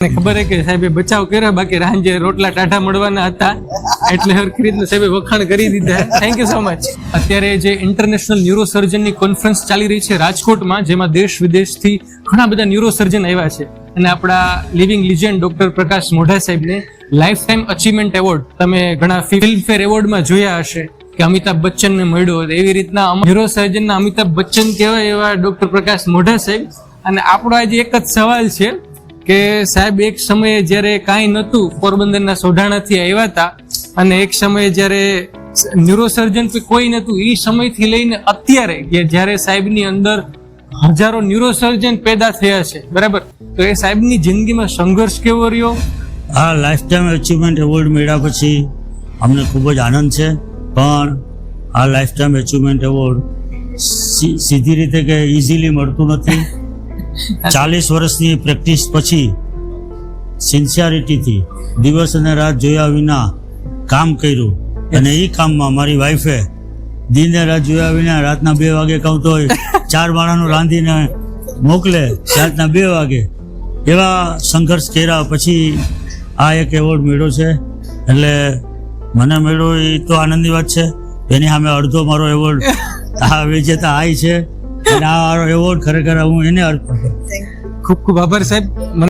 ખબર હે કે સાહેબે બચાવ કર્યો, બાકી રાંજે રોટલા ટાઢા મળવાના હતા એટલે હરખી રીતના સાહેબે વખાણ કરી દીધા. Thank you so much. અત્યારે જે ઇન્ટરનેશનલ ન્યુરોસર્જનની કોન્ફરન્સ ચાલી રહી છે રાજકોટમાં, જેમાં દેશ વિદેશથી ઘણા બધા ન્યુરોસર્જન આવ્યા છે, અને આપણા લિવિંગ લિજેન્ડ ડોક્ટર પ્રકાશ મોઢા સાહેબને લાઈફ ટાઈમ અચીવમેન્ટ એવોર્ડ તમે ઘણા ફિલ્મફેર એવોર્ડમાં જોયા હશે કે અમિતાભ બચ્ચનને મળ્યો, એવી રીતના ન્યુરોસર્જનના અમિતાભ બચ્ચન કહેવાય એવા ડોક્ટર પ્રકાશ મોઢા સાહેબ. અને આપણો આજે એક જ સવાલ છે કે સાહેબ એક સમયે જ્યારે કાંઈ નહોતું, પોરબંદરના સોઢાણાથી આવ્યા હતા, અને એક સમયે જ્યારે ન્યુરોસર્જન કોઈ નહોતું, એ સમયથી લઈને અત્યારે કે જ્યારે સાહેબની અંદર હજારો ન્યુરોસર્જન પેદા થયા છે, બરાબર, તો એ સાહેબની જિંદગીમાં સંઘર્ષ કેવો રહ્યો? આ લાઈફ ટાઈમ અચીવમેન્ટ એવોર્ડ મળ્યા પછી અમને ખૂબ જ આનંદ છે, પણ આ લાઈફ ટાઈમ અચીવમેન્ટ એવોર્ડ સીધી રીતે કે ઇઝીલી મળતું નથી. 40 વર્ષની પ્રેક્ટિસ પછી સિન્સિયરિટીથી દિવસ અને રાત જોયા વિના કામ કર્યું, અને એ કામમાં મારી વાઈફે દિને રાત જોયા વિના રાતના 2 વાગે કહું તો 4 માણાનું રાંધીને મોકલે, રાતના 2 વાગે, એવા સંઘર્ષ કર્યા પછી આ એક એવોર્ડ મળ્યો છે. એટલે મને મળ્યો એ તો આનંદની વાત છે. એની સામે અડધો મારો એવોર્ડ આ વિજેતા આઈ છે, અને આ એવોર્ડ ખરેખર હું એને અર્પણ કરું. ખૂબ ખૂબ આભાર સાહેબ.